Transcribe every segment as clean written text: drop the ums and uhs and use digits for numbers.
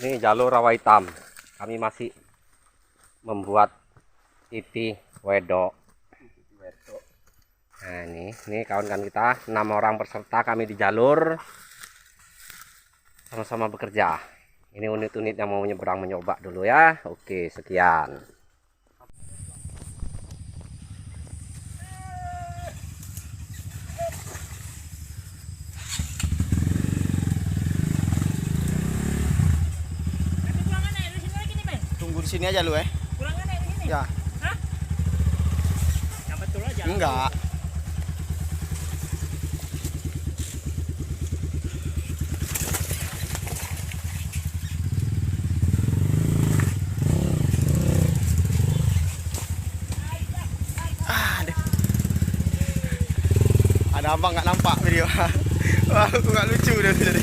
Ini jalur rawa hitam. Kami masih membuat titik wedok. Nah ini kawan-kawan kita 6 orang peserta kami di jalur sama-sama bekerja. Ini unit-unit yang mau menyeberang mencoba dulu ya. Oke, sekian. Tunggu di sini aja lu Kurang aneh di sini. Ya. Hah? Yang betul aja. Enggak. Ada abang nggak nampak video. Wah, aku nggak lucu dari tadi.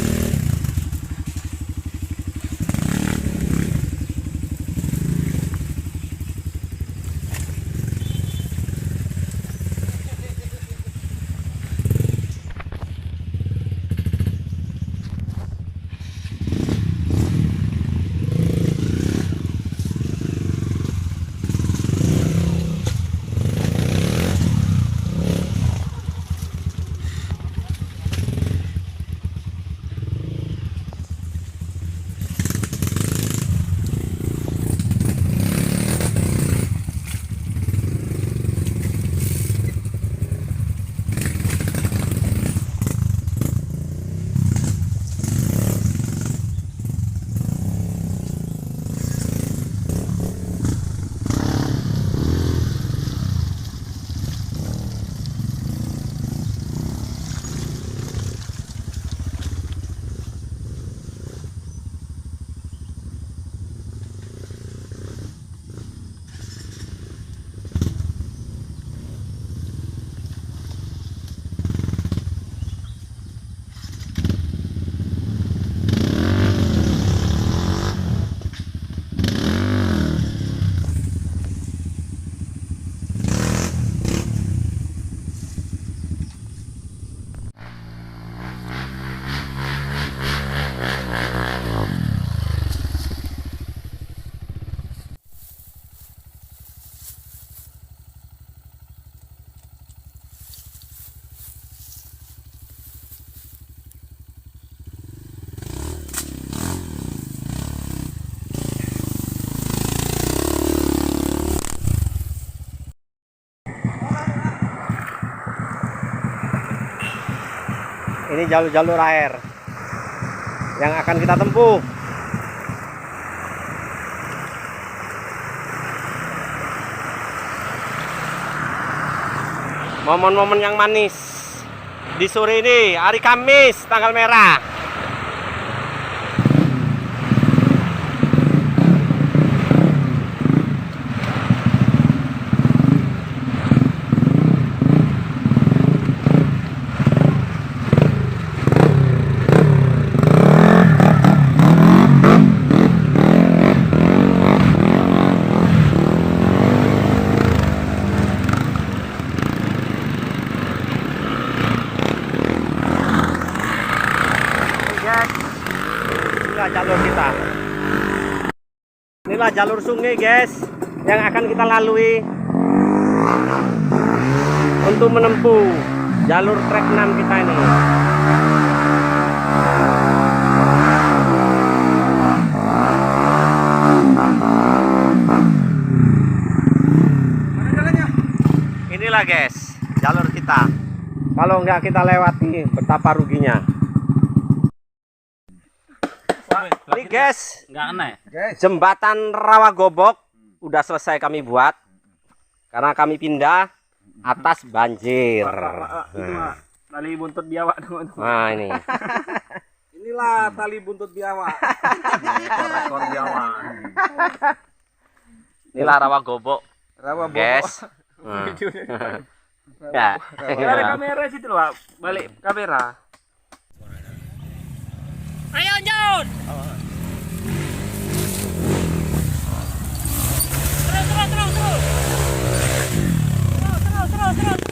Ini jalur-jalur air yang akan kita tempuh. Momen-momen yang manis di sore ini, hari Kamis, tanggal merah. Inilah jalur kita. Inilah jalur sungai guys yang akan kita lalui untuk menempuh jalur trek 6 kita ini. Inilah guys jalur kita. Kalau nggak kita lewati betapa ruginya. Ini guys, Enggak aneh. jembatan Rawa Gobok udah selesai kami buat karena kami pindah atas banjir. Itu mah tali buntut biawak dong. Nah ini, Inilah tali buntut biawak. Ekor biawak. inilah Rawa Gobok, Rawa bobok. guys. Ya, Ada kamera situ loh, Pak. Balik kamera. Ayo John. Terus.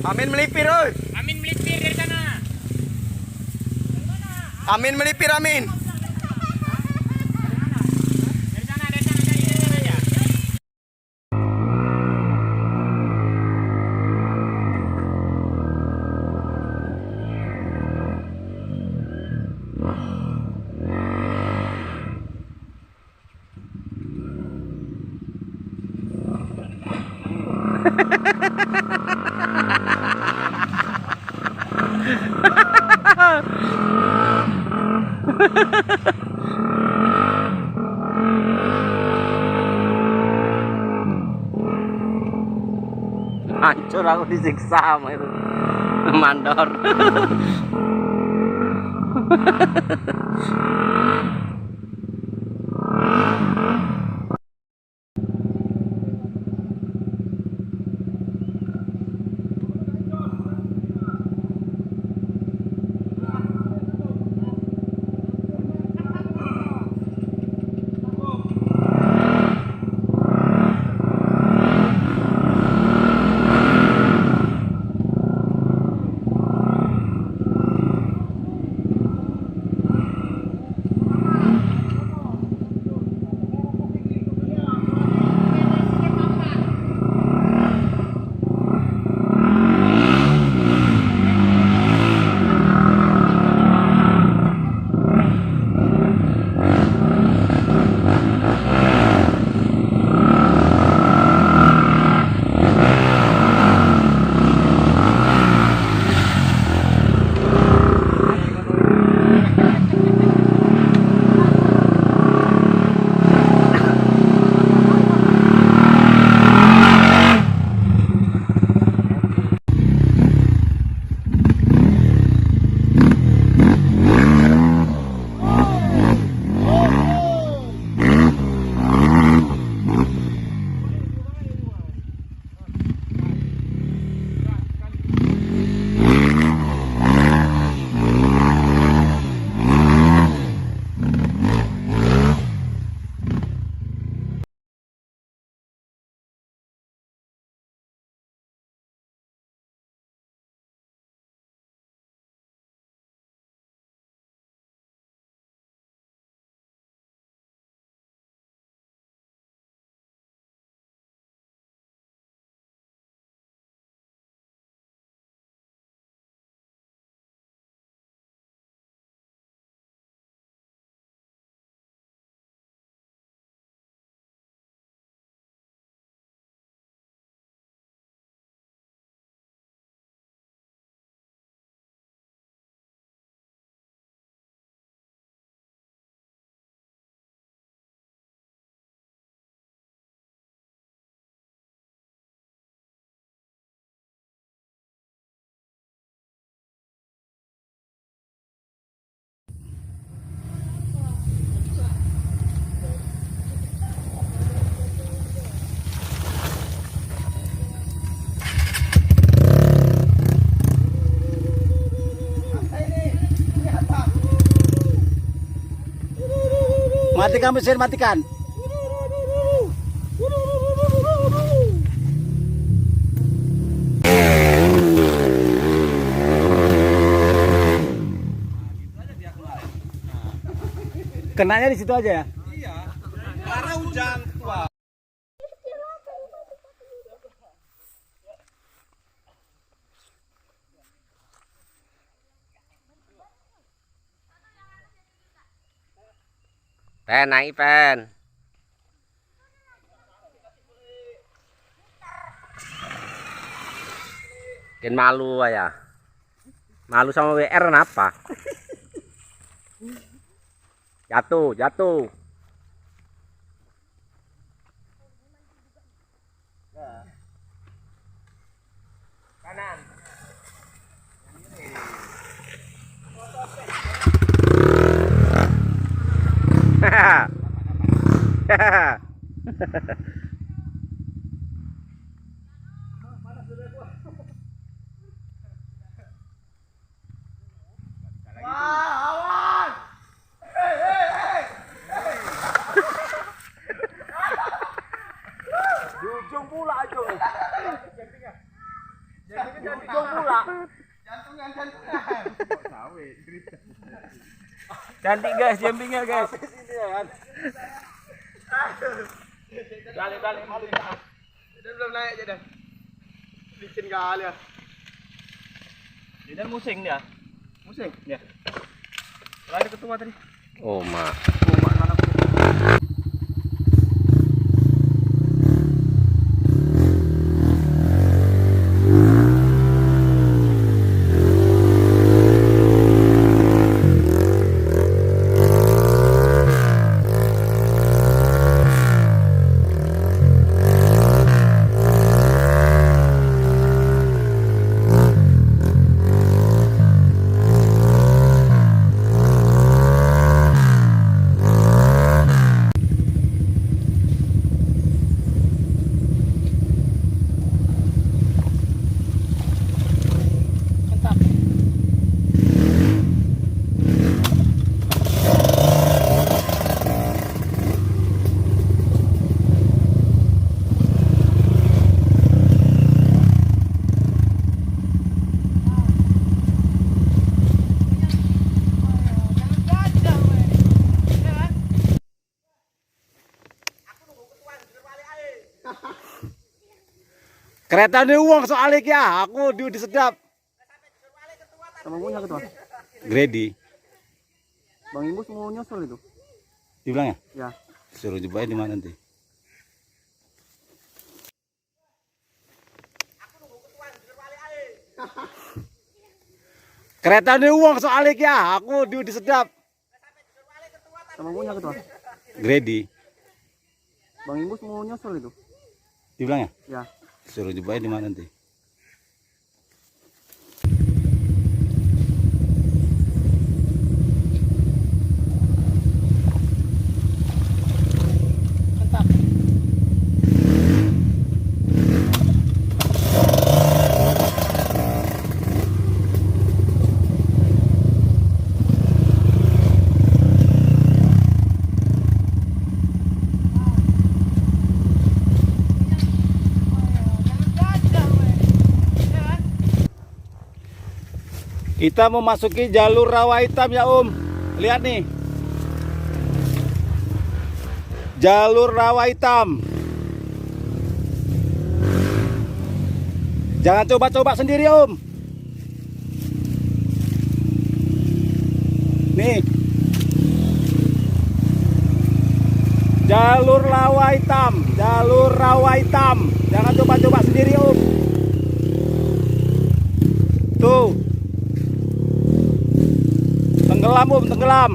Amin melipir, oi. Amin melipir dari sana. Amin melipir, Amin. Dari sana aja. Hancur aku disiksa sama itu mandor. Matikan mesin, matikan. Kenanya di situ aja ya? Karena hujan, ketua. Pen, naik pen. Bikin malu ya. Malu sama WR kenapa? Jatuh, jatuh. Kanan. Cantik guys, jempingnya guys. Balik malu ya. Dia belum naik aja dan. Licin kali ya. Dia dan musing dia. Musing. Ya. Lari ke tua tadi. Oh, mak. Kereta ini uang soalnya ya, aku di sedap. Sama punya ketua. Grady. Bang Imus mau nyusul itu. Dibilang ya? Ya. Suruh jumpai di mana nanti? Kereta ini uang soalnya ya, aku di sedap. Sama punya ketua. Grady. Bang Imus mau nyusul itu. Dibilang ya? Ya. Suruh jumpai di mana nanti? Kita memasuki jalur rawa hitam ya Om. Lihat nih. Jalur rawa hitam. Jangan coba-coba sendiri Om. Nih. Jalur rawa hitam. Jalur rawa hitam. Jangan coba-coba sendiri Om. Tuh. Tenggelam Om, tenggelam.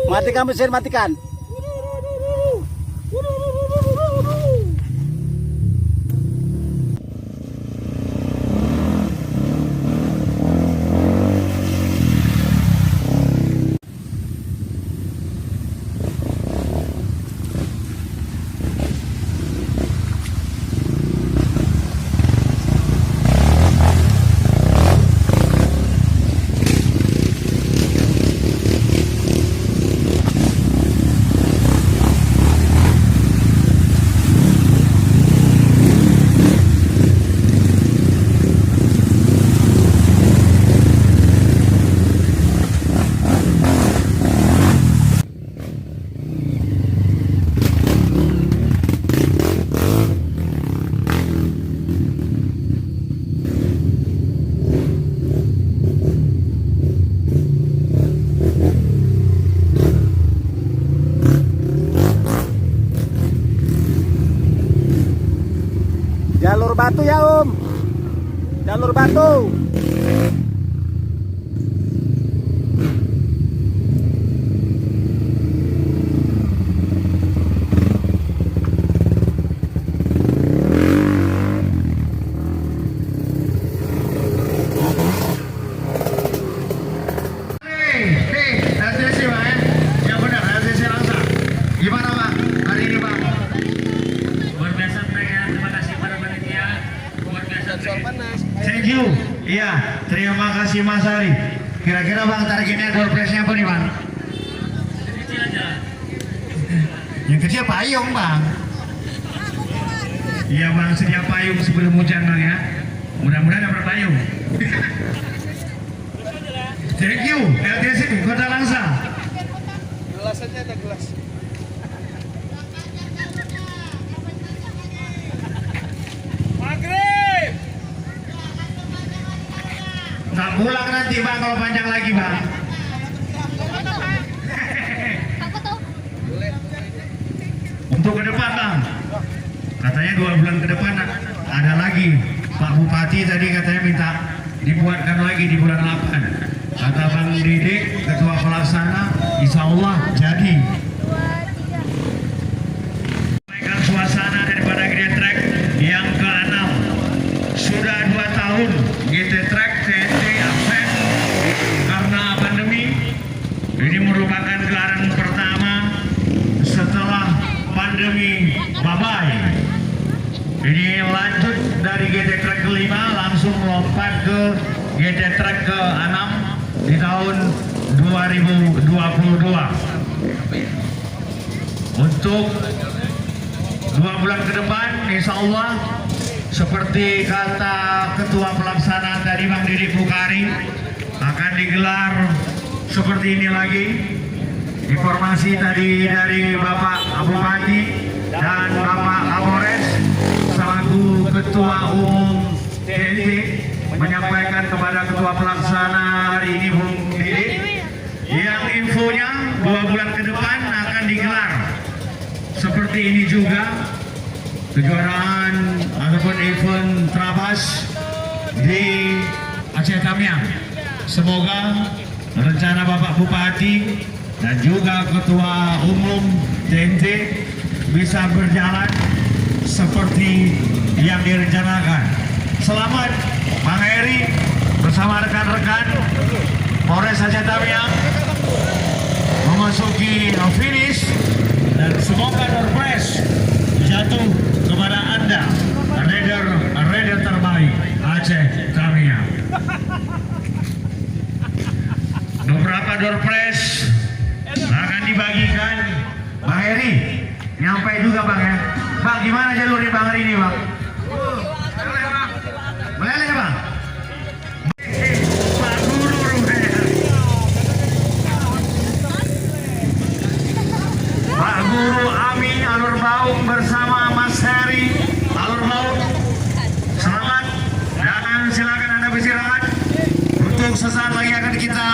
Matikan mesin, matikan. Jalur batu ya Om. Jalur batu. Gimana Bang hari ini Bang? Luar biasa mereka, terima kasih para panitia. Luar biasa. Thank you. Iya, terima kasih Mas Ari. Kira-kira Bang targetnya door prize-nya apa nih Bang? Kecil aja. Yang kecil payung Bang. Iya Bang, sedia payung sebelum hujan Bang ya. Mudah-mudahan dapat payung. Thank you, LTC Kota Langsa. Gelas aja ada gelas. Maghrib. Tak pulang nanti Bang kalau panjang lagi Bang. Untuk ke depan Bang, katanya 2 bulan ke depan ada lagi. Pak Bupati tadi katanya minta dibuatkan lagi di bulan 8. Kata Bang Didik, Ketua Pelaksana, insya Allah jadi. Sampaikan suasana daripada GT Track yang ke-6. Sudah 2 tahun GT Track TNT absen karena pandemi. Ini merupakan gelaran pertama setelah pandemi bye-bye. Ini lanjut dari GT Track ke-5 langsung lompat ke GT Track ke-6 di tahun 2022. Untuk 2 bulan ke depan, insya Allah seperti kata Ketua Pelaksanaan tadi Bang Didik Bukari, akan digelar seperti ini lagi. Informasi tadi dari Bapak Bupati dan Bapak Kapolres selaku Ketua Umum TNT menyampaikan kepada Ketua Pelaksana hari ini Bung Didik, yang infonya 2 bulan ke depan akan digelar seperti ini juga kejuaraan ataupun event Trabas di Aceh Tamiang. Semoga rencana Bapak Bupati dan juga Ketua Umum TNT bisa berjalan seperti yang direncanakan. Selamat Bang Heri bersama rekan-rekan Polres Aceh Tamiang memasuki finish, dan semoga door prize jatuh kepada Anda, rider terbaik Aceh Tamiang. Beberapa door prize akan dibagikan. Bang Heri nyampe juga Bang ya. Bang, gimana jalurnya Bang hari ini Bang? Meleleh Bang? Pak Guru rupanya. Pak Guru Ami Alur Baung bersama Mas Heri Alur Baung. Selamat dan silakan Anda beristirahat. Untuk sesaat lagi akan kita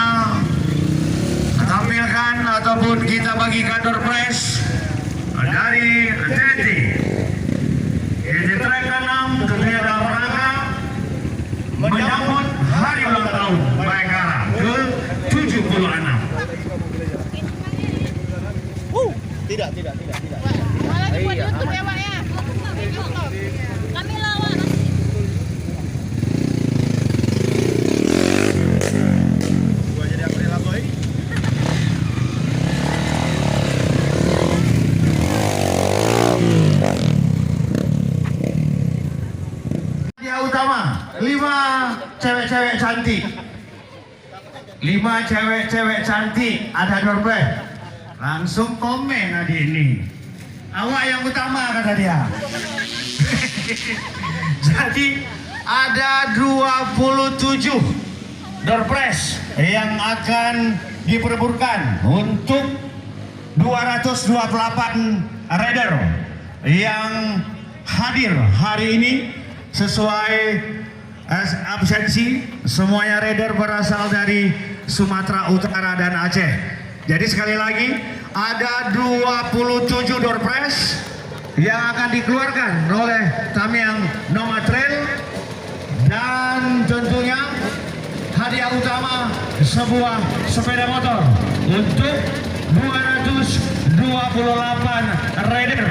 tampilkan ataupun kita bagikan door prize dari TNT. GT Track ke-6 tentunya dalam rangka menyambut hari ulang tahun Bayangkara ke-76. Tidak. Malah dibuat YouTube ya Pak ya. Kami lawan. Gua jadi April Boy. Yang utama 5 cewek-cewek cantik. 5 cewek-cewek cantik ada door prize. Langsung komen adik ini. Awak yang utama kata dia. Jadi ada 27 door prize yang akan diperebutkan untuk 228 rider yang hadir hari ini sesuai absensi. Semuanya rider berasal dari Sumatera Utara dan Aceh. Jadi sekali lagi ada 27 door prize yang akan dikeluarkan oleh Tamiang nomor sebuah sepeda motor untuk 228 rider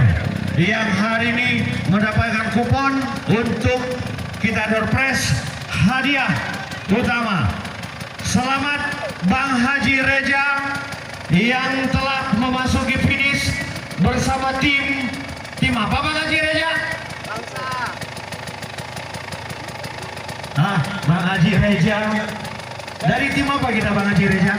yang hari ini mendapatkan kupon untuk kita door prize hadiah utama. Selamat Bang Haji Reja yang telah memasuki finish bersama tim apa Bang Haji Reja? Bang Haji Reja dari tim apa kita Bang Haji Reja?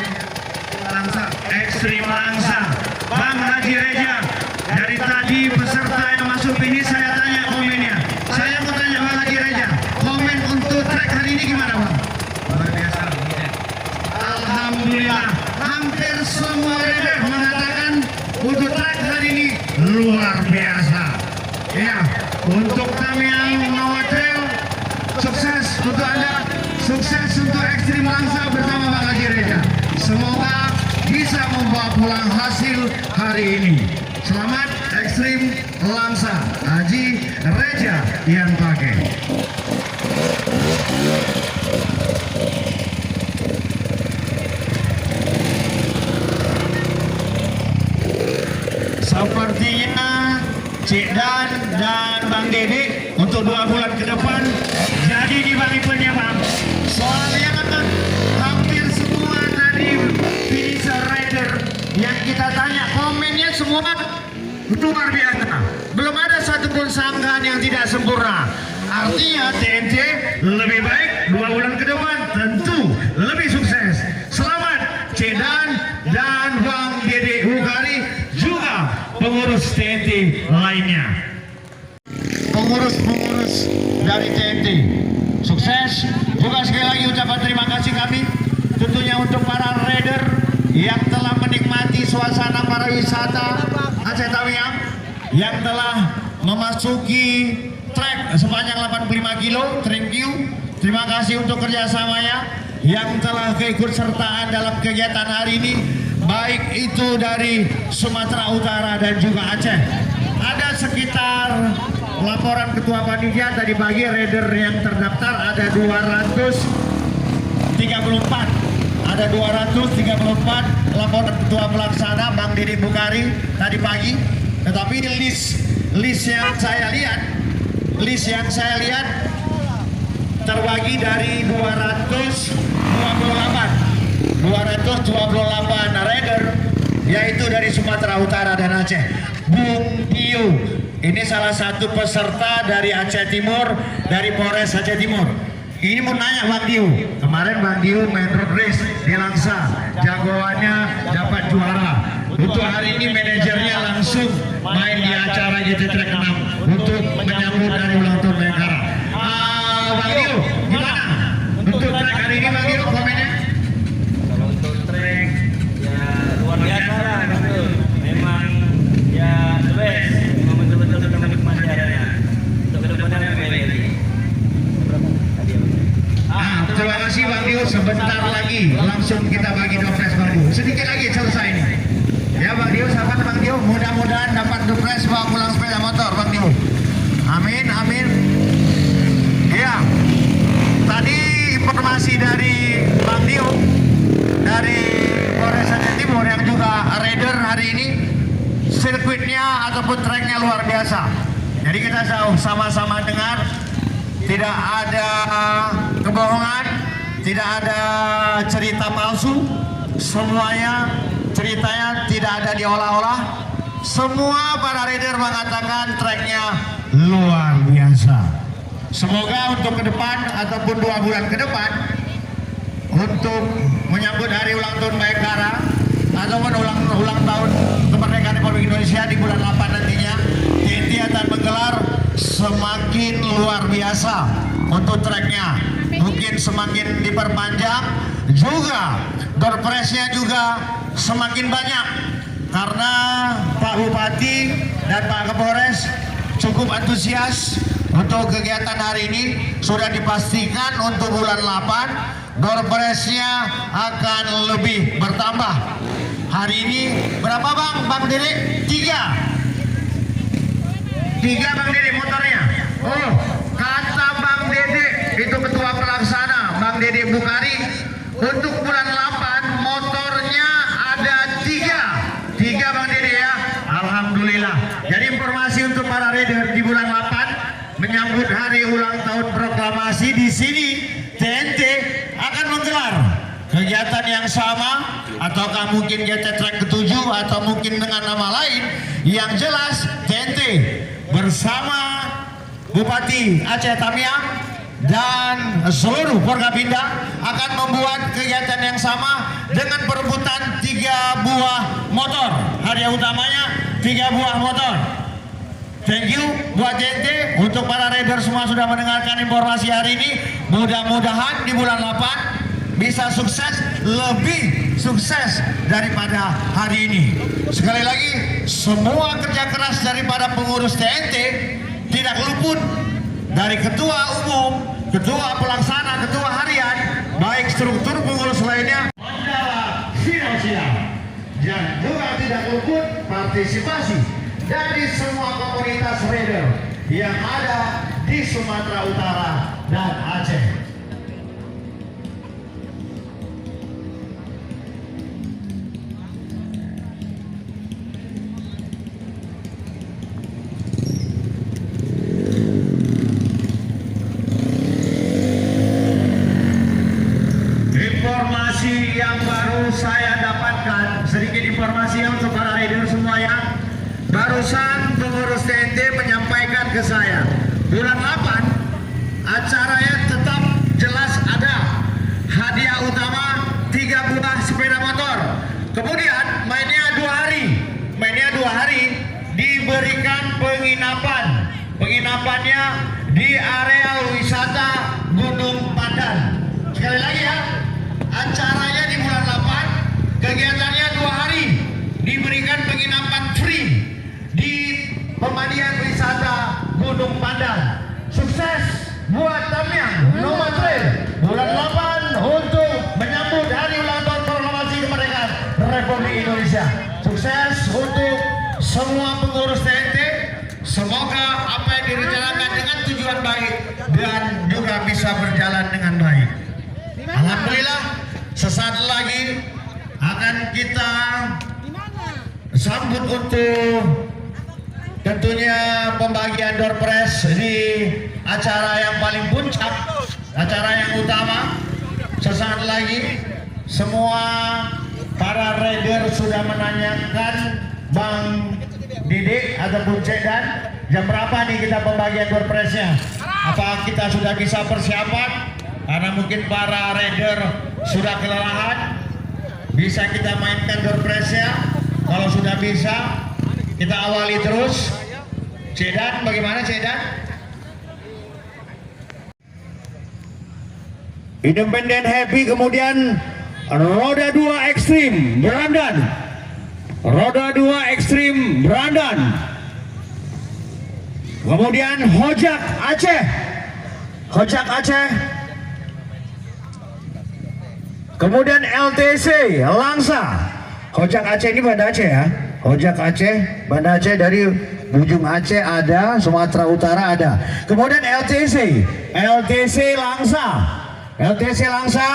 Langsa, Ekstrim Langsa. Bang Haji Reja, dari tadi peserta yang masuk ini saya tanya komennya. Saya mau tanya Bang Haji Reja, komen untuk trek hari ini gimana Bang? Luar biasa. Alhamdulillah, hampir semua rider mengatakan untuk trek hari ini luar biasa. Ya, untuk kami yang mau trail, sukses untuk Anda, sukses untuk Ekstrim Langsa bersama Bang Haji Reja. Semoga bisa membawa pulang hasil hari ini. Selamat Ekstrim Langsa, Haji Reja yang pakai. Sepertinya Cik Dan dan Bang Dede untuk 2 bulan ke depan jadi dibagi penyebab. Soalnya hampir semua tadi finisher rider yang kita tanya komennya semua luar biasa. Belum ada satupun sanggahan yang tidak sempurna. Artinya TNT lebih baik 2 bulan ke depan tentu lebih sukses. Selamat Cik Dan dan Bang Dede Hukari juga pengurus TNT lainnya. Pengurus dari TNT sukses. Juga sekali lagi ucapan terima kasih kami tentunya untuk para rider yang telah menikmati suasana pariwisata Aceh Tamiang, yang telah memasuki trek sepanjang 85 kilo. Thank you, terima kasih untuk kerjasamanya yang telah keikutsertaan dalam kegiatan hari ini, baik itu dari Sumatera Utara dan juga Aceh. Ada sekitar laporan ketua panitia tadi pagi, rider yang terdaftar ada 234 laporan ketua pelaksana Bang Dede Bukari tadi pagi. Tetapi list yang saya lihat terbagi dari 228 rider, yaitu dari Sumatera Utara dan Aceh. Bung Dio ini salah satu peserta dari Aceh Timur, dari Polres Aceh Timur. Ini mau nanya Bang Dio, kemarin Bang Dio main road race di Langsa, jagoannya dapat juara. Untuk hari ini manajernya langsung main di acara GT Track 6 untuk menyambut dari ulang tahun Bayangkara. Bang Dio, gimana untuk track hari ini Bang Dio komennya? Kalau untuk trek ya luar biasa lah gitu. Memang ya the best. Memang betul-betul sudah menikmati harinya. Untuk kedepannya lebih baik lagi. Terima kasih Bang Dio. Sebentar lagi langsung kita bagi dompet Bang Dio. Sedikit lagi selesai ini. Ya Bang Dio, sahabat Bang Dio, mudah-mudahan dapat dompet bawa pulang sepeda motor Bang Dio. Amin, amin. Ya, tadi informasi dari Bang Dio dari Polres Aceh Timur yang juga rider hari ini, sirkuitnya ataupun treknya luar biasa. Jadi kita sama-sama dengar, tidak ada kebohongan, tidak ada cerita palsu, semuanya ceritanya tidak ada diolah-olah. Semua para rider mengatakan treknya luar biasa. Semoga untuk ke depan ataupun 2 bulan ke depan, untuk menyambut hari ulang tahun Bayangkara ataupun ulang tahun kemerdekaan Republik Indonesia di bulan 8 nantinya, TNT akan menggelar semakin luar biasa untuk treknya. Mungkin semakin diperpanjang, juga door prize-nya juga semakin banyak, karena Pak Bupati dan Pak Kapolres cukup antusias untuk kegiatan hari ini. Sudah dipastikan untuk bulan 8 door prize-nya akan lebih bertambah. Hari ini berapa Bang Dede? 3 Bang Dede motornya. Oh, kata Bang Dede itu ketua pelaksana Bang Dede Bukari, untuk bulan 8 menyambut hari ulang tahun proklamasi di sini TNT akan menggelar kegiatan yang sama, ataukah mungkin GT Track ke-7 atau mungkin dengan nama lain. Yang jelas TNT bersama Bupati Aceh Tamiang dan seluruh Forkapinda akan membuat kegiatan yang sama dengan perebutan 3 buah motor. Hadiah utamanya 3 buah motor. Thank you buat TNT. Untuk para rider semua sudah mendengarkan informasi hari ini. Mudah-mudahan di bulan 8 bisa sukses, lebih sukses daripada hari ini. Sekali lagi, semua kerja keras daripada pengurus TNT tidak luput dari ketua umum, ketua pelaksana, ketua harian, baik struktur pengurus lainnya, Mandala finansial, dan juga tidak luput partisipasi dari semua komunitas rider yang ada di Sumatera Utara dan Aceh. Informasi yang baru saya dapatkan, sedikit informasi untuk para rider semuanya. Barusan pengurus TNT menyampaikan ke saya, bulan 8 acaranya tetap jelas ada hadiah utama 3 buah sepeda motor. Kemudian mainnya 2 hari diberikan penginapan. Penginapannya di area wisata Gunung Pandan. Sekali lagi ya, acaranya di bulan 8, kegiatannya 2 hari, diberikan penginapan free di pemandian wisata Gunung Pandan. Sukses buat Tamiang Nomad Trail bulan 8 untuk menyambut hari ulang tahun proklamasi kemerdekaan Republik Indonesia. Sukses untuk semua pengurus TNT. Semoga apa yang direncanakan dengan tujuan baik dan juga bisa berjalan dengan baik. Alhamdulillah, sesaat lagi akan kita sambut untuk tentunya pembagian door prize di acara yang paling puncak, acara yang utama. Sesaat lagi semua para rider sudah menanyakan Bang Didik ataupun Cedan, jam berapa nih kita pembagian door prize-nya? Apa kita sudah bisa persiapan? Karena mungkin para rider sudah kelelahan, bisa kita mainkan door prize-nya. Kalau sudah bisa, kita awali terus. Cedan, bagaimana Cedan? Independent Happy, kemudian Roda 2 Ekstrim Brandan. Roda 2 Ekstrim Brandan. Kemudian Hojak Aceh. Hojak Aceh. Kemudian LTC Langsa. Hojak Aceh ini Banda Aceh ya. Hojak Aceh, Banda Aceh dari ujung Aceh ada, Sumatera Utara ada. Kemudian LTC Langsa. LTC Langsa.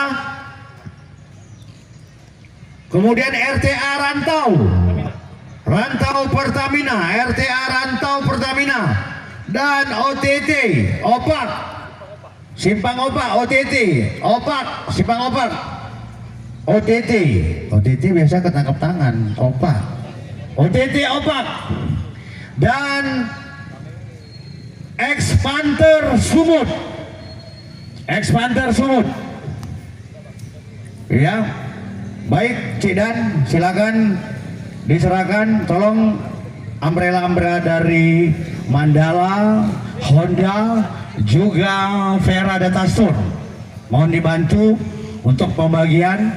Kemudian RTA Rantau. Rantau Pertamina, RTA Rantau Pertamina. Dan OTT Opak. Simpang Opak, OTT Opak, Simpang Opak. OTT biasa ketangkap tangan, Opak. OTT Opak. Dan Expander Sumut. Expander Sumut. Ya. Baik, Cidan, silakan diserahkan. Tolong umbrella dari Mandala, Honda, juga Vera Data Store. Mohon dibantu untuk pembagian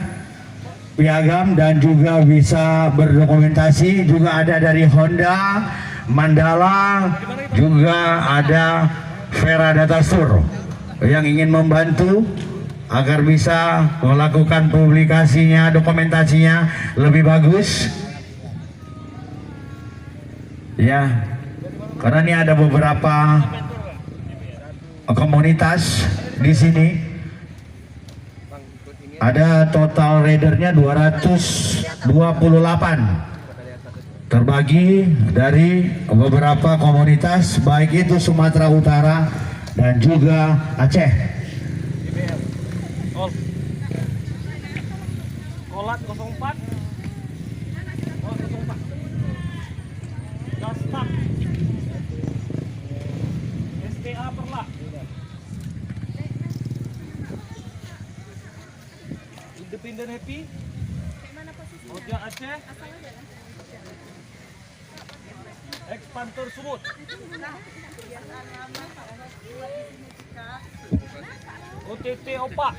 piagam dan juga bisa berdokumentasi. Juga ada dari Honda, Mandala, juga ada Vera Data Store yang ingin membantu agar bisa melakukan publikasinya, dokumentasinya lebih bagus. Ya, karena ini ada beberapa komunitas di sini. Ada total ridernya 228. terbagi dari beberapa komunitas, baik itu Sumatera Utara dan juga Aceh. Kolat 04. Oh, 04. Gastak. STA Perlak. Independen Happy. Oja Aceh. Expantor Sumut. OTT Opak.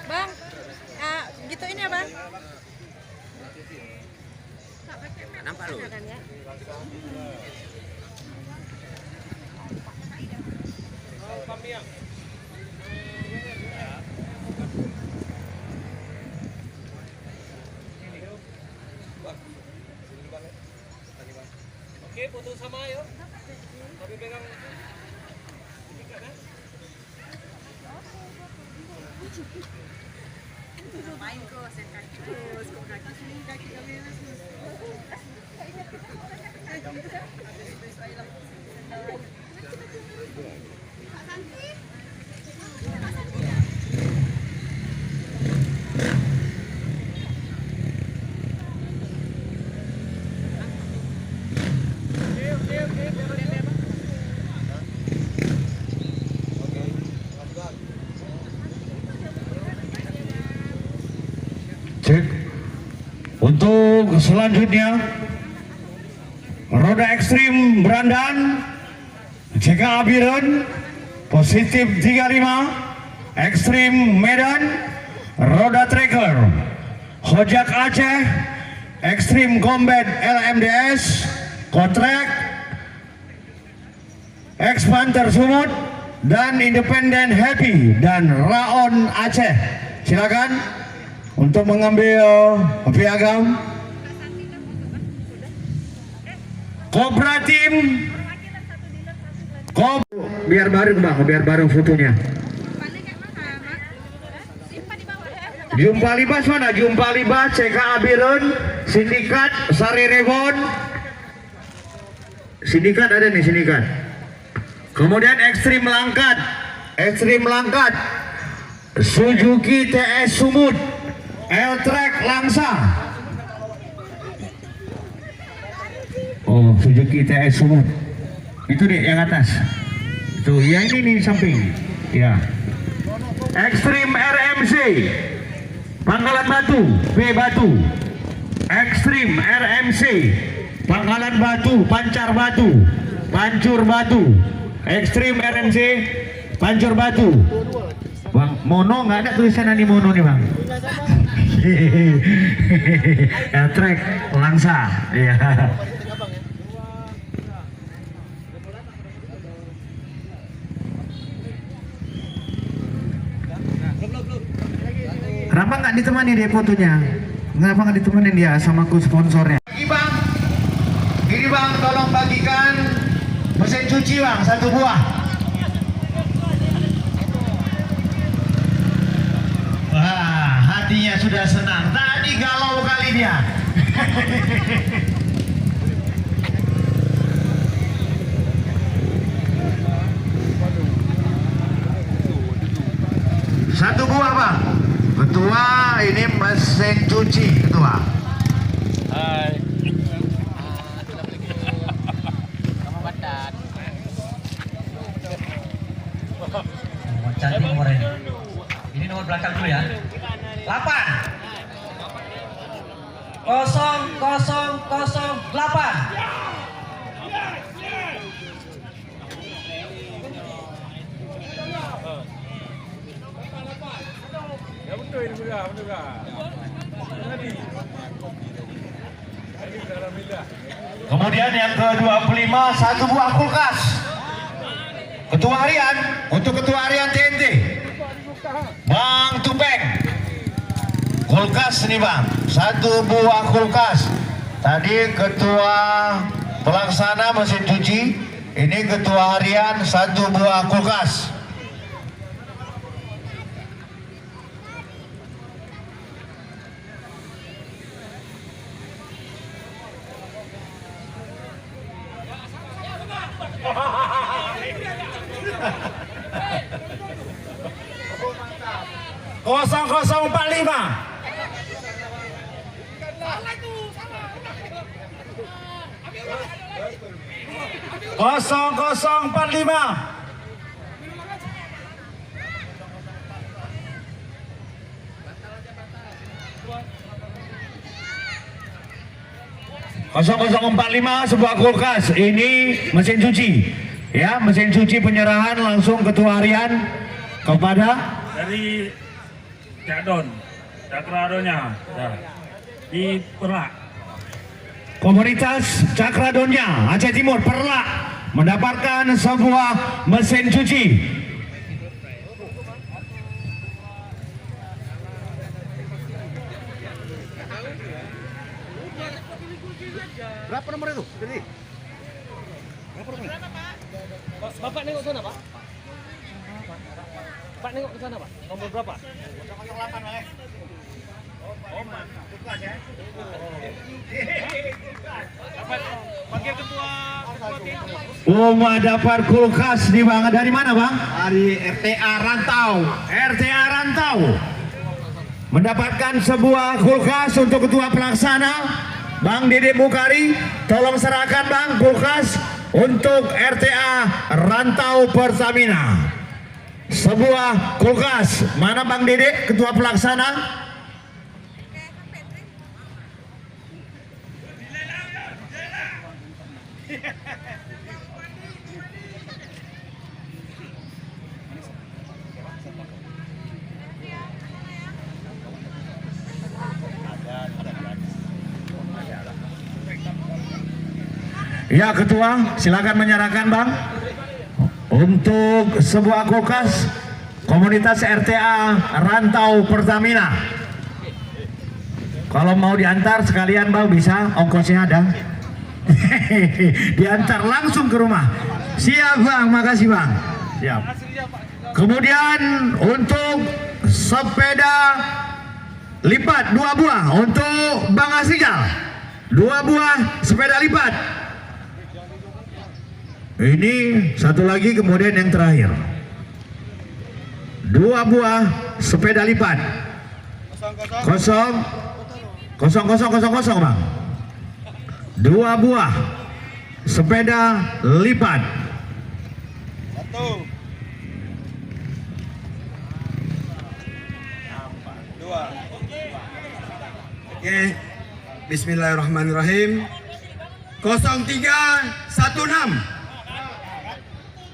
Bang, gituin ya bang. Nampak lu? Oke, foto sama ayo. Tapi pegang sertifikat ya. Cek. Untuk selanjutnya roda ekstrim Brandan JK Abiren positif 35, ekstrim Medan roda tracker Hojak Aceh, ekstrim combat LMDS kontrak Expanter Sumut dan Independen Happy dan Raon Aceh. Silakan untuk mengambil piagam. Kobra Tim biar bareng bang, biar bareng fotonya. Jumpa libas mana? Jumpa libas CK Abiren, Sindikat Sari Rebon. Sindikat ada nih, sindikat. Kemudian ekstrim Langkat, Suzuki TS Sumut, L-Track Langsa. Oh, Suzuki TS Sumut. Itu deh yang atas. Tuh, yang ini nih samping. Ya. Ekstrim RMC, Pangkalan Batu, B Batu. Ekstrim RMC, Pangkalan Batu, Pancar Batu, Pancur Batu. Ekstrim RMC, Pancur Batu. Bang, mono nggak ada tulisan ini mono nih bang. L-Track Langsa. Iya. Kenapa nggak ditemani dia fotonya? Kenapa nggak ditemani dia sama sponsornya? Ini bang, tolong bagikan mesin cuci bang, 1 buah. Wah, hatinya sudah senang. Tadi galau kali dia. Satu buah bang. Ketua, ini mesin cuci ketua. Hai. Cantik nomor ini. Ini nomor belakang dulu ya. 8 0008. Ya betul ini juga. Kemudian yang ke-25 1 buah kulkas. Ketua harian, untuk ketua harian TNT. Bang Tupeng. Kulkas nih Bang, 1 buah kulkas. Tadi ketua pelaksana mesin cuci, ini ketua harian 1 buah kulkas. Kosong 45. Kosong 45. Sebuah kulkas. Ini mesin cuci. Ya, mesin cuci penyerahan langsung ketua harian kepada Dari Cakdon, Cakradonya, di Perlak. komunitas Cakradonnya Aceh Timur Perlak mendapatkan sebuah mesin cuci. Berapa nomor itu? Jadi. Bapak nengok sana, Pak. Pak nengok ke sana, Pak. Nomor berapa? 08 Pak. Panggil ketua Dapat kulkas di Bang. Dari mana Bang? Dari RTA Rantau. RTA Rantau mendapatkan sebuah kulkas untuk ketua pelaksana Bang Dede Mukari. Tolong serahkan Bang kulkas untuk RTA Rantau Pertamina. Sebuah kulkas. Mana Bang Dede ketua pelaksana? Ya ketua, silakan menyerahkan Bang untuk sebuah kulkas komunitas RTA Rantau Pertamina. Kalau mau diantar sekalian Bang bisa, ongkosnya ada. Diantar langsung ke rumah. Siap Bang, makasih Bang. Siap. Kemudian untuk sepeda lipat 2 buah untuk Bang Asrijal. 2 buah sepeda lipat. Ini satu lagi, kemudian yang terakhir 2 buah sepeda lipat. Kosong Bang. 2 buah sepeda lipat. 1 2. Oke. Bismillahirrahmanirrahim. 0316.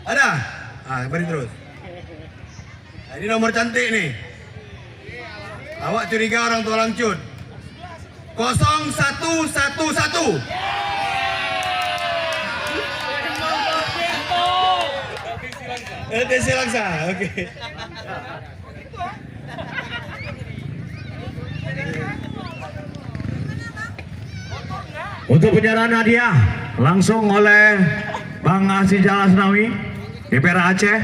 Ada? Beri terus. Ini nomor cantik nih. Awak curiga orang tua langcut. 0111. LTC Langsa. Oke. Untuk penyerahan hadiah langsung oleh Bang Asrijal Asnawi, DPR Aceh.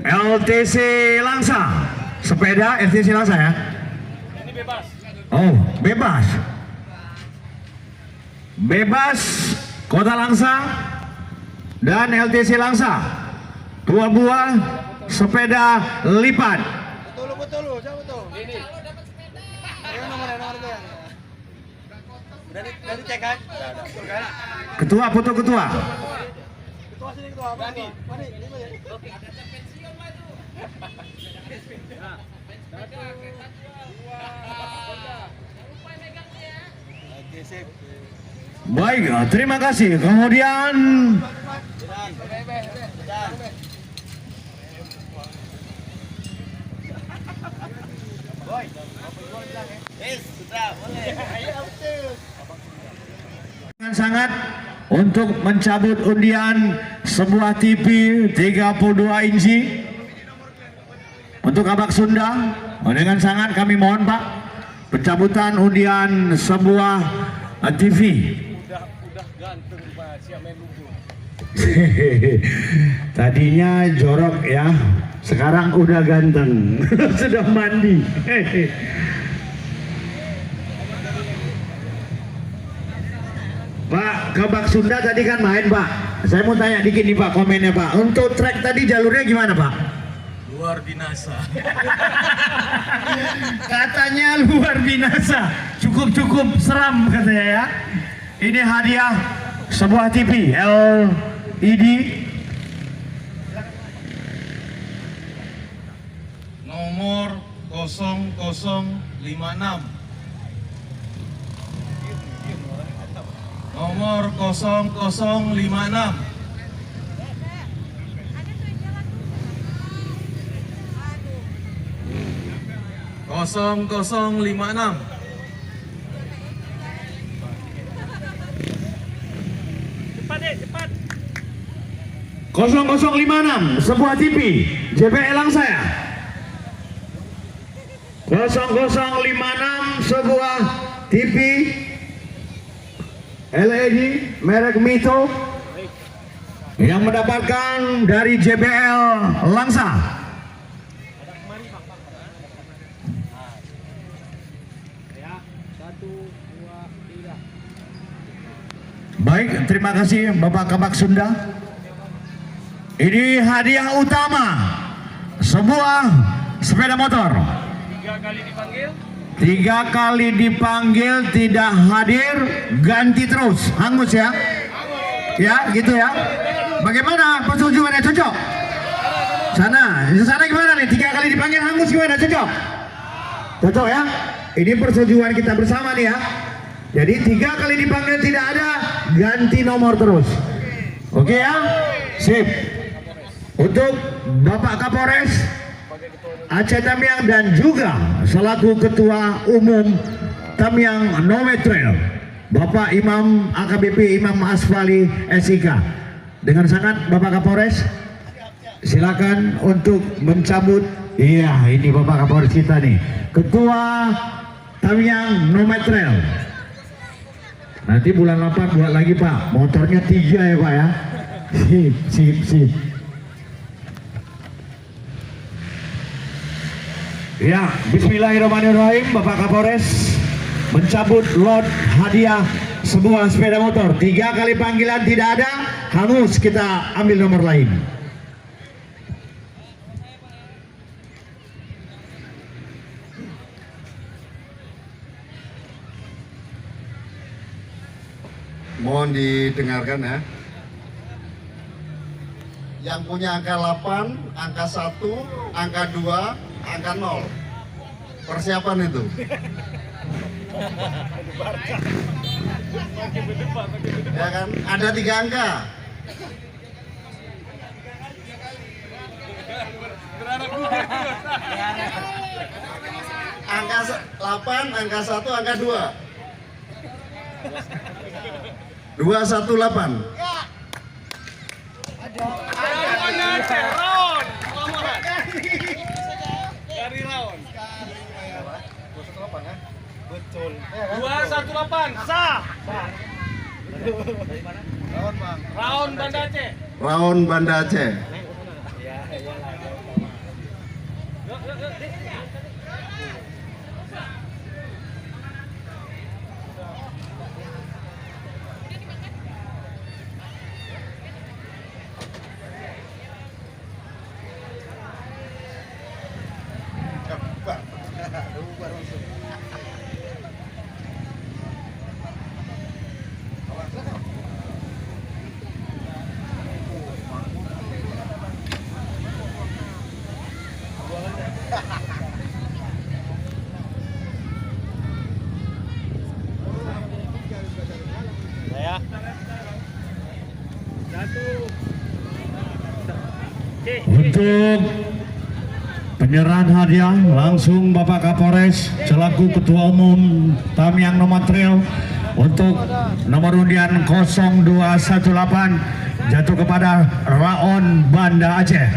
LTC Langsa, sepeda LTC Langsa ya? ini bebas. Oh, bebas. Bebas Kota Langsa dan LTC Langsa. 2 buah sepeda lipat. Betul, siapa betul? Ini. Ayo nomor itu. Udah dicek kan? Udah. Ketua, foto ketua. Ketua sini ketua. Mani. Baik, terima kasih. Kemudian dengan sangat untuk mencabut undian sebuah TV 32 inci Untuk Kabak Sunda, dengan sangat kami mohon Pak, pencabutan undian sebuah TV. Udah ganteng Pak, siap main lugu. Tadinya jorok ya, sekarang udah ganteng. Sudah mandi. Pak, Kabak Sunda tadi kan main Pak. Saya mau tanya dikit nih Pak, komennya Pak. Untuk trek tadi jalurnya gimana Pak? Luar binasa. Katanya luar binasa, cukup seram katanya ya. Ini hadiah sebuah TV LED Nomor 0056. Nomor 0056. Kosong 0056. Cepat deh, cepat. 0056 sebuah TV JBL Langsa ya. 0056 sebuah TV LED merek Mito yang mendapatkan dari JBL Langsa. Baik, terima kasih Bapak Kabak Sunda. Ini hadiah utama sebuah sepeda motor. 3 kali dipanggil. 3 kali dipanggil tidak hadir, ganti terus, hangus ya? Ya, gitu ya. Bagaimana persetujuannya, cocok? Sana gimana nih? 3 kali dipanggil hangus gimana, cocok? Cocok ya? Ini persetujuan kita bersama nih ya. Jadi 3 kali dipanggil tidak ada, ganti nomor terus. Oke ya? Sip. Untuk Bapak Kapolres Aceh Tamiang dan juga selaku Ketua Umum Tamiang Nometrail, Bapak Imam AKBP Imam Asfali SIK. Dengan sangat Bapak Kapolres, silakan untuk mencabut. Iya, ini Bapak Kapolres kita nih, Ketua Tamiang Nometrail. Nanti bulan 8 buat lagi Pak, motornya 3 ya Pak ya. Sip. Ya, bismillahirrahmanirrahim. Bapak Kapolres mencabut lot hadiah sebuah sepeda motor. 3 kali panggilan tidak ada, hangus, kita ambil nomor lain. Mohon didengarkan ya. Yang punya angka 8, angka 1, angka 2, angka 0. Persiapan itu. Ya kan? Ada 3 angka. Angka 8, angka 1, angka 2. 218. Dari Raon. 218 sah. Raon Banda Aceh. Raon Banda Aceh. Untuk penyerahan hadiah langsung Bapak Kapolres selaku Ketua Umum Tamiang Nometrail untuk nomor undian 0218 jatuh kepada Raon Banda Aceh.